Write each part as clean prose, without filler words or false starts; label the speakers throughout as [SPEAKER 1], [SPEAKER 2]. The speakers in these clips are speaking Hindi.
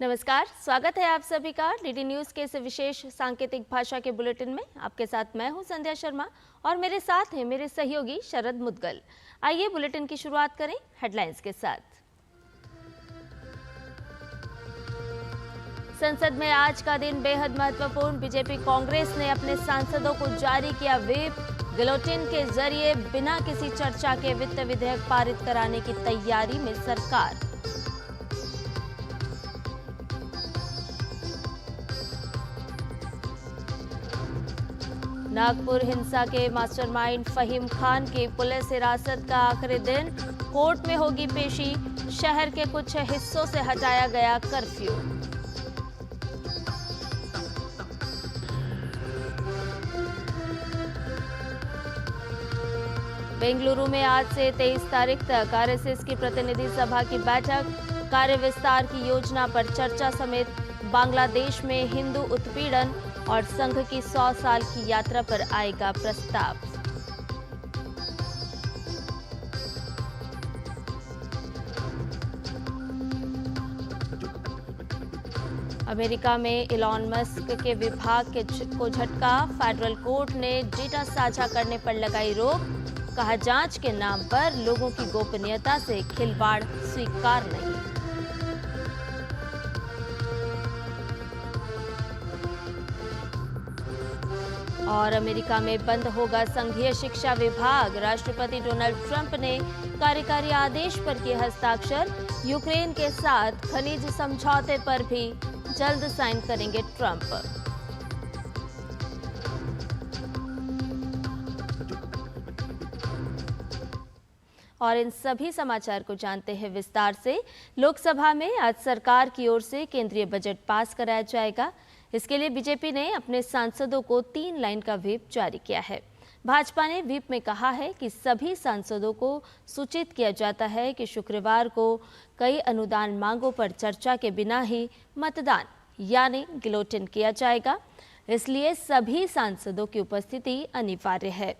[SPEAKER 1] नमस्कार, स्वागत है आप सभी का डीडी न्यूज के इस विशेष सांकेतिक भाषा के बुलेटिन में। आपके साथ मैं हूं संध्या शर्मा और मेरे साथ हैं मेरे सहयोगी शरद मुदगल। आइए बुलेटिन की शुरुआत करें हेडलाइंस के साथ। संसद में आज का दिन बेहद महत्वपूर्ण। बीजेपी कांग्रेस ने अपने सांसदों को जारी किया व्हिप। गिलोटिन के जरिए बिना किसी चर्चा के वित्त विधेयक पारित कराने की तैयारी में सरकार। नागपुर हिंसा के मास्टरमाइंड फहीम खान की पुलिस हिरासत का आखिरी दिन, कोर्ट में होगी पेशी। शहर के कुछ हिस्सों से हटाया गया कर्फ्यू। बेंगलुरु में आज से 23 तारीख तक आरएसएस की प्रतिनिधि सभा की बैठक। कार्य विस्तार की योजना पर चर्चा समेत बांग्लादेश में हिंदू उत्पीड़न और संघ की 100 साल की यात्रा पर आएगा प्रस्ताव। अमेरिका में इलॉन मस्क के विभाग को झटका। फेडरल कोर्ट ने डेटा साझा करने पर लगाई रोक। कहा, जांच के नाम पर लोगों की गोपनीयता से खिलवाड़ स्वीकार नहीं। और अमेरिका में बंद होगा संघीय शिक्षा विभाग। राष्ट्रपति डोनाल्ड ट्रंप ने कार्यकारी आदेश पर किए हस्ताक्षर। यूक्रेन के साथ खनिज समझौते पर भी जल्द साइन करेंगे ट्रंप। और इन सभी समाचार को जानते हैं विस्तार से। लोकसभा में आज सरकार की ओर से केंद्रीय बजट पास कराया जाएगा। इसके लिए बीजेपी ने अपने सांसदों को 3 लाइन का व्हिप जारी किया है। भाजपा ने व्हिप में कहा है कि सभी सांसदों को सूचित किया जाता है कि शुक्रवार को कई अनुदान मांगों पर चर्चा के बिना ही मतदान यानी गिलोटिन किया जाएगा। इसलिए सभी सांसदों की उपस्थिति अनिवार्य है।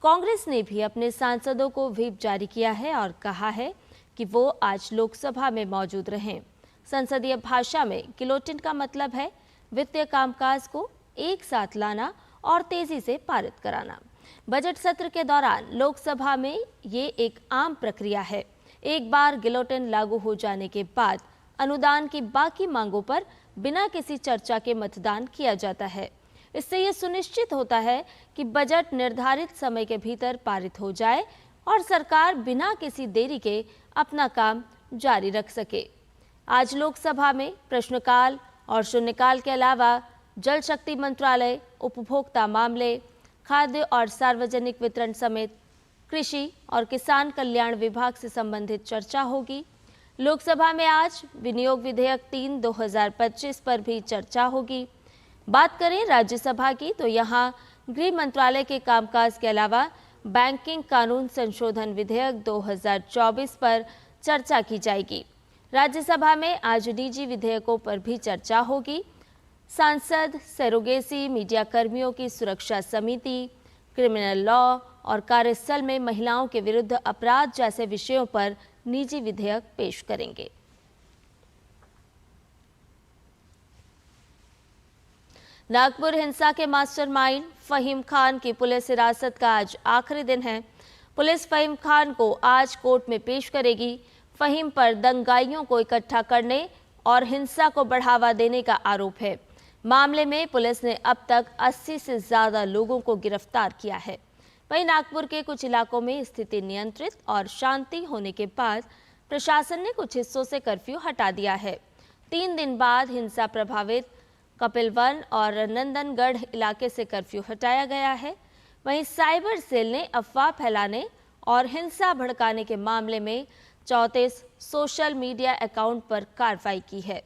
[SPEAKER 1] कांग्रेस ने भी अपने सांसदों को व्हिप जारी किया है और कहा है कि वो आज लोकसभा में मौजूद रहें। संसदीय भाषा में गिलोटिन का मतलब है वित्तीय कामकाज को एक साथ लाना और तेजी से पारित कराना। बजट सत्र के दौरान लोकसभा में ये एक आम प्रक्रिया है। एक बार गिलोटिन लागू हो जाने के बाद अनुदान की बाकी मांगों पर बिना किसी चर्चा के मतदान किया जाता है। इससे ये सुनिश्चित होता है कि बजट निर्धारित समय के भीतर पारित हो जाए और सरकार बिना किसी देरी के अपना काम जारी रख सके। आज लोकसभा में प्रश्नकाल और शून्यकाल के अलावा जल शक्ति मंत्रालय, उपभोक्ता मामले, खाद्य और सार्वजनिक वितरण समेत कृषि और किसान कल्याण विभाग से संबंधित चर्चा होगी। लोकसभा में आज विनियोग विधेयक 3/2025 पर भी चर्चा होगी। बात करें राज्यसभा की तो यहाँ गृह मंत्रालय के कामकाज के अलावा बैंकिंग कानून संशोधन विधेयक 2024 पर चर्चा की जाएगी। राज्यसभा में आज निजी विधेयकों पर भी चर्चा होगी। सांसद, सरोगेसी, मीडिया कर्मियों की सुरक्षा समिति, क्रिमिनल लॉ और कार्यस्थल में महिलाओं के विरुद्ध अपराध जैसे विषयों पर निजी विधेयक पेश करेंगे। नागपुर हिंसा के मास्टरमाइंड फहीम खान की पुलिस हिरासत का आज आखिरी दिन है। पुलिस फहीम खान को आज कोर्ट में पेश करेगी। फहीम पर दंगाइयों को इकट्ठा करने और हिंसा को बढ़ावा देने का आरोप है। मामले में पुलिस ने अब तक 80 से ज्यादा लोगों को गिरफ्तार किया है। वहीं नागपुर के कुछ इलाकों में स्थिति नियंत्रित और शांति होने के बाद प्रशासन ने कुछ हिस्सों से कर्फ्यू हटा दिया है। 3 दिन बाद हिंसा प्रभावित कपिलवन और नंदनगढ़ इलाके से कर्फ्यू हटाया गया है। वहीं साइबर सेल ने अफवाह फैलाने और हिंसा भड़काने के मामले में 34 सोशल मीडिया अकाउंट पर कार्रवाई की है।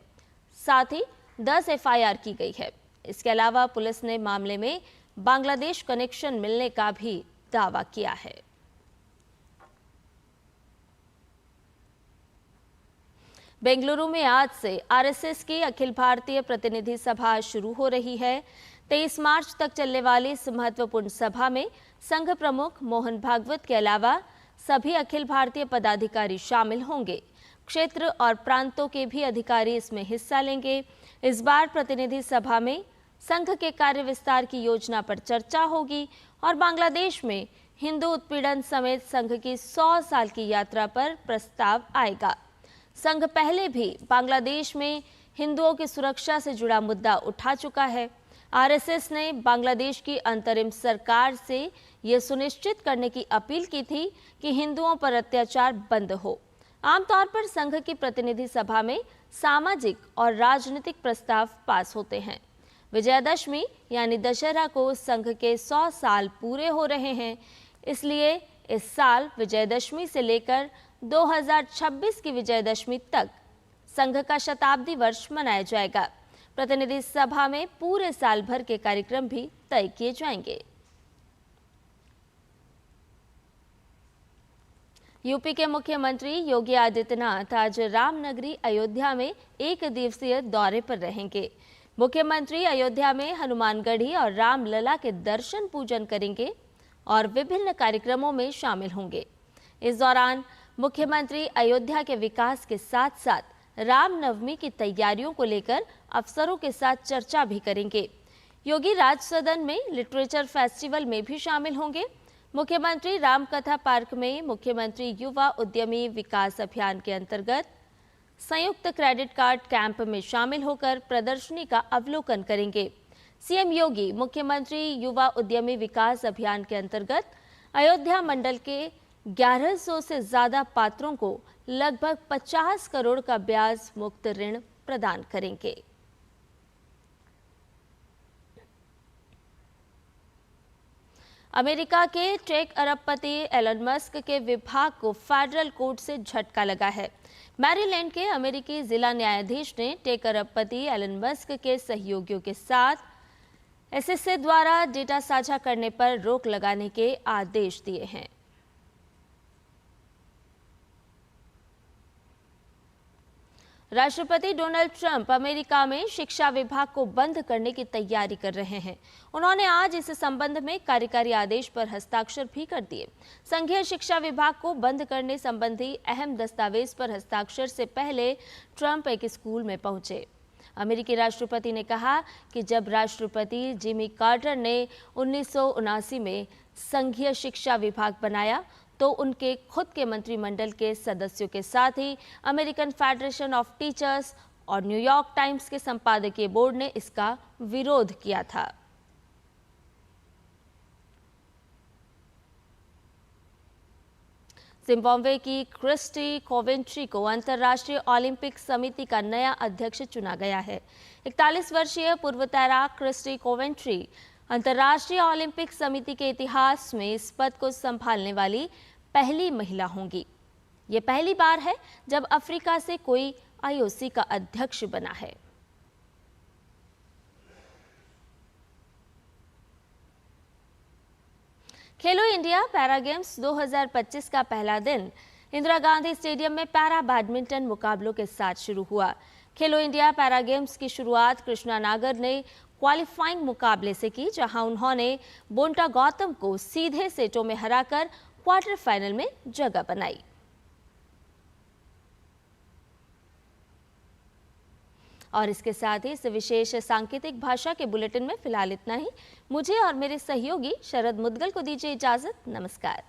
[SPEAKER 1] साथ ही 10 एफआईआर की गई है। इसके अलावा पुलिस ने मामले में बांग्लादेश कनेक्शन मिलने का भी दावा किया है। बेंगलुरु में आज से आरएसएस की अखिल भारतीय प्रतिनिधि सभा शुरू हो रही है। 23 मार्च तक चलने वाली इस महत्वपूर्ण सभा में संघ प्रमुख मोहन भागवत के अलावा सभी अखिल भारतीय पदाधिकारी शामिल होंगे। क्षेत्र और प्रांतों के भी अधिकारी इसमें हिस्सा लेंगे। इस बार प्रतिनिधि सभा में संघ के कार्य विस्तार की योजना पर चर्चा होगी और बांग्लादेश में हिंदू उत्पीड़न समेत संघ की 100 साल की यात्रा पर प्रस्ताव आएगा। संघ पहले भी बांग्लादेश में हिंदुओं की सुरक्षा से जुड़ा मुद्दा उठा चुका है। आरएसएस ने बांग्लादेश की अंतरिम सरकार से यह सुनिश्चित करने की अपील की थी कि हिंदुओं पर अत्याचार बंद हो। आमतौर पर संघ की प्रतिनिधि सभा में सामाजिक और राजनीतिक प्रस्ताव पास होते हैं। विजयादशमी यानी दशहरा को संघ के 100 साल पूरे हो रहे हैं, इसलिए इस साल विजयदशमी से लेकर 2026 की विजयदशमी तक संघ का शताब्दी वर्ष मनाया जाएगा। प्रतिनिधि सभा में पूरे साल भर के कार्यक्रम भी तय किए जाएंगे। यूपी के मुख्यमंत्री योगी आदित्यनाथ आज रामनगरी अयोध्या में 1 दिवसीय दौरे पर रहेंगे। मुख्यमंत्री अयोध्या में हनुमानगढ़ी और रामलला के दर्शन पूजन करेंगे और विभिन्न कार्यक्रमों में शामिल होंगे। इस दौरान मुख्यमंत्री अयोध्या के विकास के साथ साथ रामनवमी की तैयारियों को लेकर अफसरों के साथ चर्चा भी करेंगे। योगी राज सदन में लिटरेचर फेस्टिवल में भी शामिल होंगे। मुख्यमंत्री रामकथा पार्क में मुख्यमंत्री युवा उद्यमी विकास अभियान के अंतर्गत संयुक्त क्रेडिट कार्ड कैंप में शामिल होकर प्रदर्शनी का अवलोकन करेंगे। सीएम योगी मुख्यमंत्री युवा उद्यमी विकास अभियान के अंतर्गत अयोध्या मंडल के 1100 से ज्यादा पात्रों को लगभग 50 करोड़ का ब्याज मुक्त ऋण प्रदान करेंगे। अमेरिका के टेक अरबपति एलन मस्क के विभाग को फेडरल कोर्ट से झटका लगा है। मैरीलैंड के अमेरिकी जिला न्यायाधीश ने टेक अरबपति एलन मस्क के सहयोगियों के साथ एसएसए द्वारा डेटा साझा करने पर रोक लगाने के आदेश दिए हैं। राष्ट्रपति डोनाल्ड ट्रंप अमेरिका में शिक्षा विभाग को बंद करने की तैयारी कर रहे हैं। उन्होंने आज इस संबंध में कार्यकारी आदेश पर हस्ताक्षर भी कर दिए। संघीय शिक्षा विभाग को बंद करने संबंधी अहम दस्तावेज पर हस्ताक्षर से पहले ट्रंप एक स्कूल में पहुंचे। अमेरिकी राष्ट्रपति ने कहा कि जब राष्ट्रपति जिमी कार्टर ने 1979 में संघीय शिक्षा विभाग बनाया तो उनके खुद के मंत्रिमंडल के सदस्यों के साथ ही अमेरिकन फेडरेशन ऑफ टीचर्स और न्यूयॉर्क टाइम्स के संपादकीय बोर्ड ने इसका विरोध किया था। जिम्बाब्वे की क्रिस्टी कोवेंट्री को अंतर्राष्ट्रीय ओलंपिक समिति का नया अध्यक्ष चुना गया है। 41 वर्षीय पूर्व तैराक क्रिस्टी कोवेंट्री अंतर्राष्ट्रीय ओलंपिक समिति के इतिहास में इस पद को संभालने वाली पहली महिला होंगी। ये पहली बार है जब अफ्रीका से कोई आईओसी का अध्यक्ष बना है। खेलो इंडिया पैरा गेम्स 2025 का पहला दिन इंदिरा गांधी स्टेडियम में पैरा बैडमिंटन मुकाबलों के साथ शुरू हुआ। खेलो इंडिया पैरा गेम्स की शुरुआत कृष्णा नागर ने क्वालिफाइंग मुकाबले से की, जहां उन्होंने बोंटा गौतम को सीधे सेटों में हराकर क्वार्टर फाइनल में जगह बनाई। और इसके साथ ही इस विशेष सांकेतिक भाषा के बुलेटिन में फिलहाल इतना ही। मुझे और मेरे सहयोगी शरद मुदगल को दीजिए इजाजत। नमस्कार।